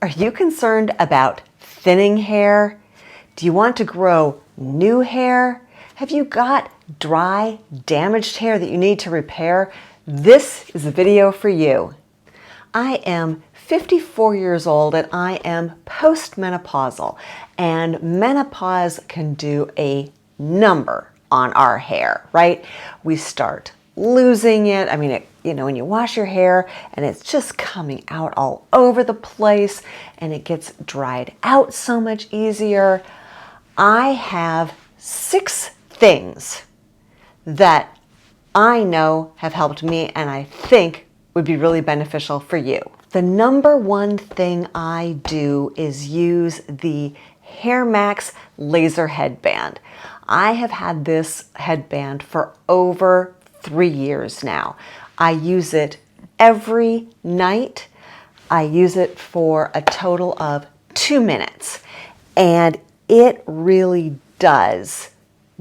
Are you concerned about thinning hair? Do you want to grow new hair? Have you got dry, damaged hair that you need to repair? This is a video for you. I am 54 years old and I am postmenopausal, and menopause can do a number on our hair, right? We start losing it. I mean, when you wash your hair and it's just coming out all over the place and it gets dried out so much easier. I have 6 things that I know have helped me and I think would be really beneficial for you. The number one thing I do is use the HairMax laser headband. I have had this headband for over 3 years now. I use it every night. I use it for a total of 2 minutes, and it really does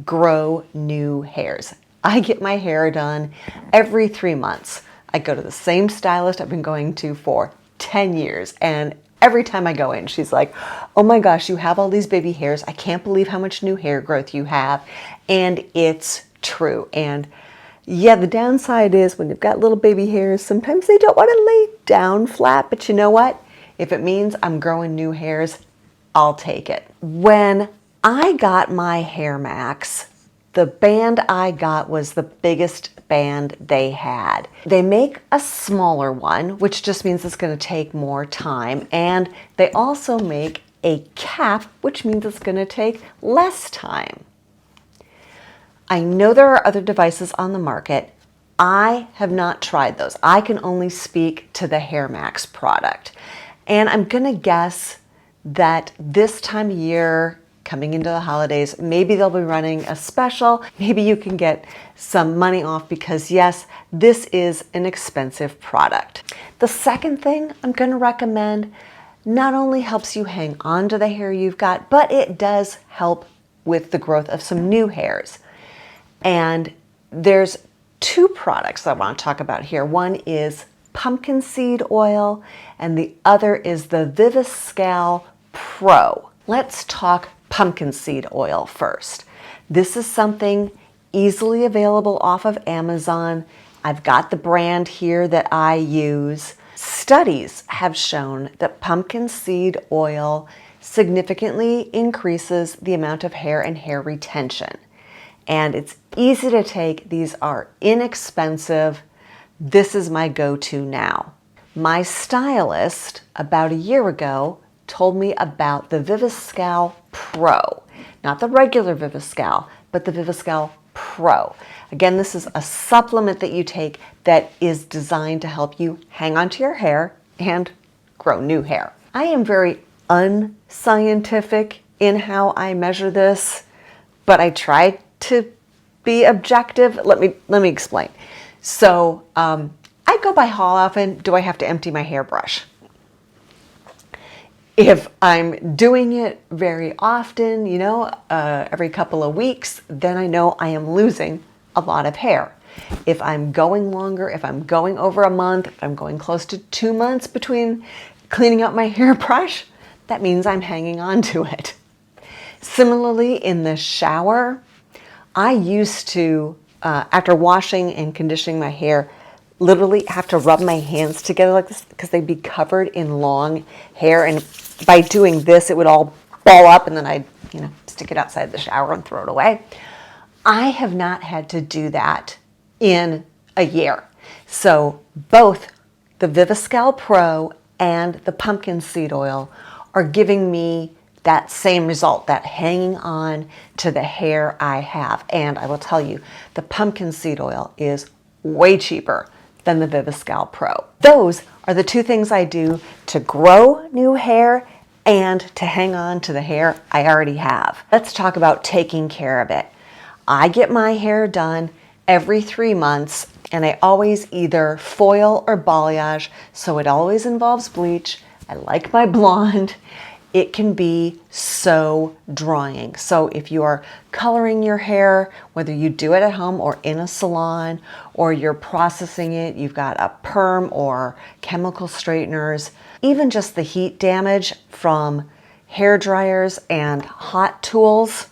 grow new hairs. I get my hair done every 3 months. I go to the same stylist I've been going to for 10 years, and every time I go in, she's like, "Oh my gosh, you have all these baby hairs. I can't believe how much new hair growth you have." And it's true. And yeah, the downside is when you've got little baby hairs, sometimes they don't want to lay down flat, but you know what? If it means I'm growing new hairs, I'll take it. When I got my HairMax, the band I got was the biggest band they had. They make a smaller one, which just means it's going to take more time. And they also make a cap, which means it's going to take less time. I know there are other devices on the market. I have not tried those. I can only speak to the HairMax product. And I'm going to guess that this time of year, coming into the holidays, maybe they'll be running a special. Maybe you can get some money off because yes, this is an expensive product. The second thing I'm going to recommend not only helps you hang on to the hair you've got, but it does help with the growth of some new hairs. And there's 2 products I want to talk about here. One is pumpkin seed oil and the other is the Viviscal Pro. Let's talk pumpkin seed oil first. This is something easily available off of Amazon. I've got the brand here that I use. Studies have shown that pumpkin seed oil significantly increases the amount of hair and hair retention. And it's easy to take. These are inexpensive. This is my go-to now. My stylist about a year ago told me about the Viviscal Pro, not the regular Viviscal, but the Viviscal Pro. Again, this is a supplement that you take that is designed to help you hang on to your hair and grow new hair. I am very unscientific in how I measure this, but I try to be objective. Let me explain. So I go by how often do I have to empty my hairbrush? If I'm doing it very often, every couple of weeks, then I know I am losing a lot of hair. If I'm going longer, if I'm going over a month, if I'm going close to 2 months between cleaning out my hairbrush, that means I'm hanging on to it. Similarly, in the shower, I used to, after washing and conditioning my hair, literally have to rub my hands together like this because they'd be covered in long hair. And by doing this, it would all ball up and then I'd, stick it outside the shower and throw it away. I have not had to do that in a year. So both the Viviscal Pro and the pumpkin seed oil are giving me that same result, that hanging on to the hair I have. And I will tell you, the pumpkin seed oil is way cheaper than the Viviscal Pro. Those are the 2 things I do to grow new hair and to hang on to the hair I already have. Let's talk about taking care of it. I get my hair done every 3 months, and I always either foil or balayage, so it always involves bleach. I like my blonde. it can be so drying. So if you are coloring your hair, whether you do it at home or in a salon, or you're processing it, you've got a perm or chemical straighteners, even just the heat damage from hair dryers and hot tools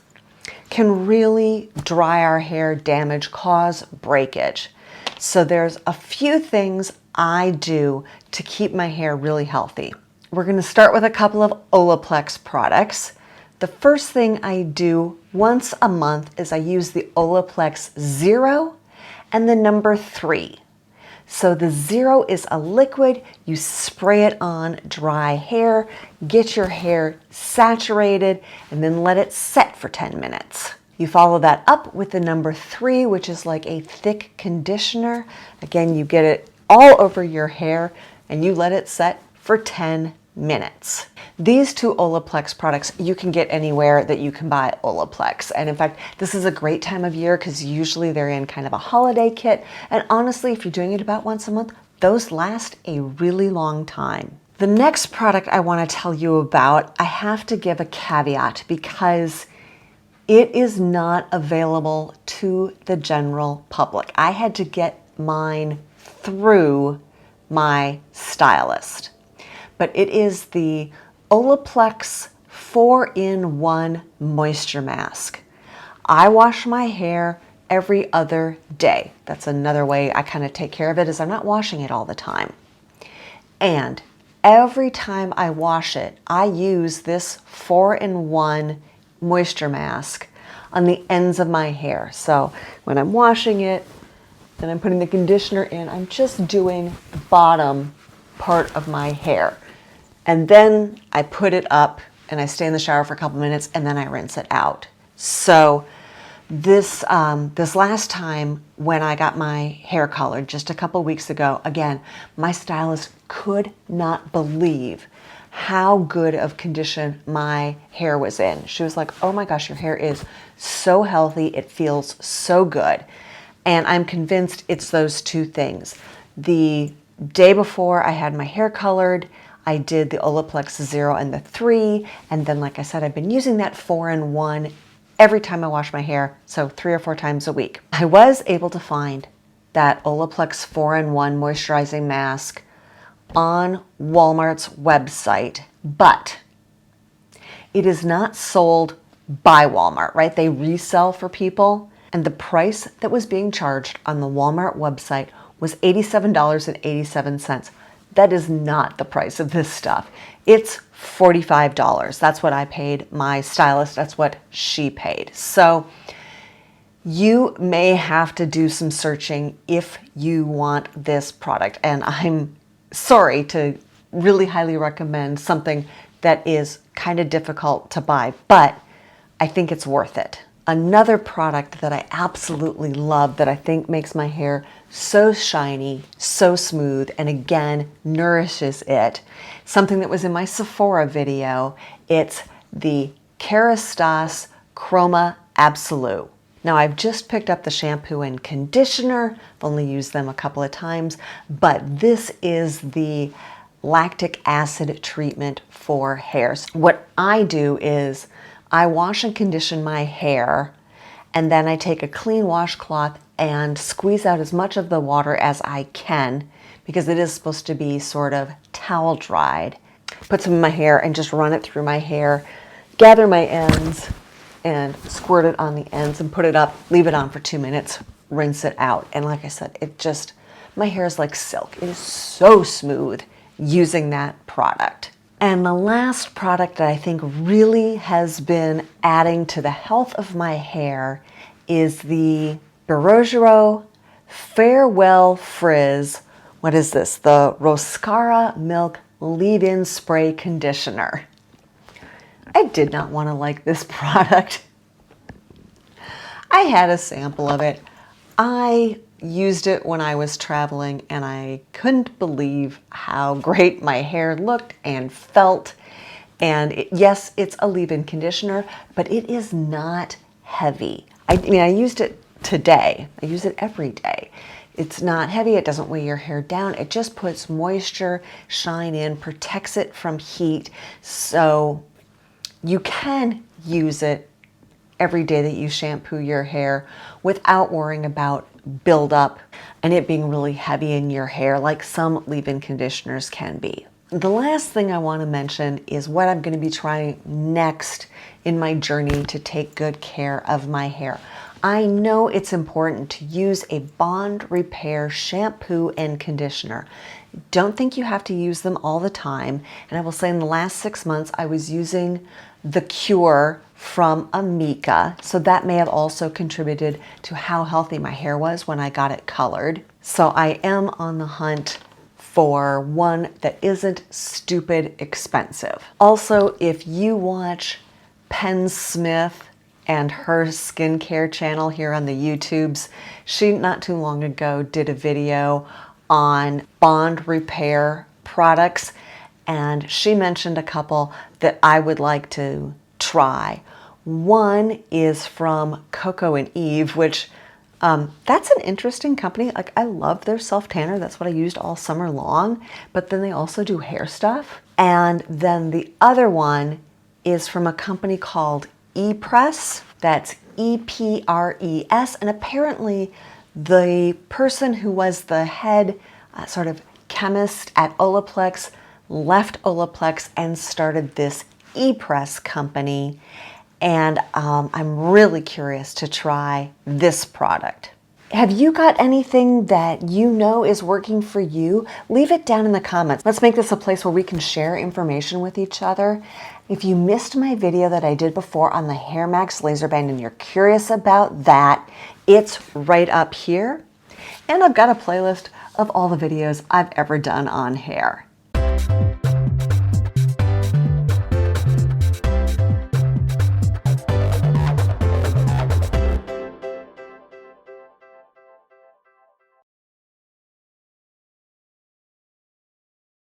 can really dry our hair, damage, cause breakage. So there's a few things I do to keep my hair really healthy. We're going to start with a couple of Olaplex products. The first thing I do once a month is I use the Olaplex 0 and the number 3. So the 0 is a liquid, you spray it on dry hair, get your hair saturated, and then let it set for 10 minutes. You follow that up with the number 3, which is like a thick conditioner. Again, you get it all over your hair and you let it set for 10 minutes. These two Olaplex products you can get anywhere that you can buy Olaplex. And in fact, this is a great time of year because usually they're in kind of a holiday kit. And honestly, if you're doing it about once a month, those last a really long time. The next product I want to tell you about, I have to give a caveat because it is not available to the general public. I had to get mine through my stylist. But it is the Olaplex 4-in-1 Moisture Mask. I wash my hair every other day. That's another way I kind of take care of it, is I'm not washing it all the time. And every time I wash it, I use this 4-in-1 moisture mask on the ends of my hair. So when I'm washing it, then I'm putting the conditioner in, I'm just doing the bottom part of my hair. And then I put it up and I stay in the shower for a couple minutes and then I rinse it out. So this last time when I got my hair colored just a couple weeks ago, again, my stylist could not believe how good of condition my hair was in. She was like, oh my gosh, your hair is so healthy. It feels so good. And I'm convinced it's those two things. The day before I had my hair colored, I did the Olaplex 0 and the 3. And then, like I said, I've been using that 4-in-1 every time I wash my hair. So 3 or 4 times a week. I was able to find that Olaplex 4-in-1 moisturizing mask on Walmart's website, but it is not sold by Walmart, right? They resell for people. And the price that was being charged on the Walmart website was $87.87. That is not the price of this stuff. It's $45. That's what I paid my stylist. That's what she paid. So you may have to do some searching if you want this product. And I'm sorry to really highly recommend something that is kind of difficult to buy, but I think it's worth it. Another product that I absolutely love that I think makes my hair so shiny, so smooth, and again, nourishes it. Something that was in my Sephora video. It's the Kerstasse Chroma Absolu. Now I've just picked up the shampoo and conditioner. I've only used them a couple of times, but this is the lactic acid treatment for hairs. What I do is I wash and condition my hair, and then I take a clean washcloth and squeeze out as much of the water as I can, because it is supposed to be sort of towel dried. Put some in my hair and just run it through my hair, gather my ends and squirt it on the ends and put it up, leave it on for 2 minutes, rinse it out. And like I said, my hair is like silk. It is so smooth using that product. And the last product that I think really has been adding to the health of my hair is the Briogio Farewell Frizz. What is this? The Rosarco Milk Leave-In Spray Conditioner. I did not want to like this product. I had a sample of it. I used it when I was traveling and I couldn't believe how great my hair looked and felt. And yes, it's a leave-in conditioner, but it is not heavy. I mean, I used it today. I use it every day. It's not heavy. It doesn't weigh your hair down. It just puts moisture, shine in, protects it from heat. So you can use it every day that you shampoo your hair without worrying about buildup and it being really heavy in your hair like some leave-in conditioners can be. The last thing I want to mention is what I'm going to be trying next in my journey to take good care of my hair. I know it's important to use a bond repair shampoo and conditioner. Don't think you have to use them all the time. And I will say in the last 6 months, I was using the Cure from Amika. So that may have also contributed to how healthy my hair was when I got it colored. So I am on the hunt for one that isn't stupid expensive. Also, if you watch Penn Smith and her skincare channel here on the YouTubes, she not too long ago did a video on bond repair products, and she mentioned a couple that I would like to try. One is from Coco and Eve, which that's an interesting company. Like, I love their self tanner. That's what I used all summer long. But then they also do hair stuff. And then the other one is from a company called ePress. That's E-P-R-E-S. And apparently the person who was the head sort of chemist at Olaplex left Olaplex and started this ePress company. And I'm really curious to try this product. Have you got anything that you know is working for you? Leave it down in the comments. Let's make this a place where we can share information with each other. If you missed my video that I did before on the HairMax laser band and you're curious about that, it's right up here. And I've got a playlist of all the videos I've ever done on hair.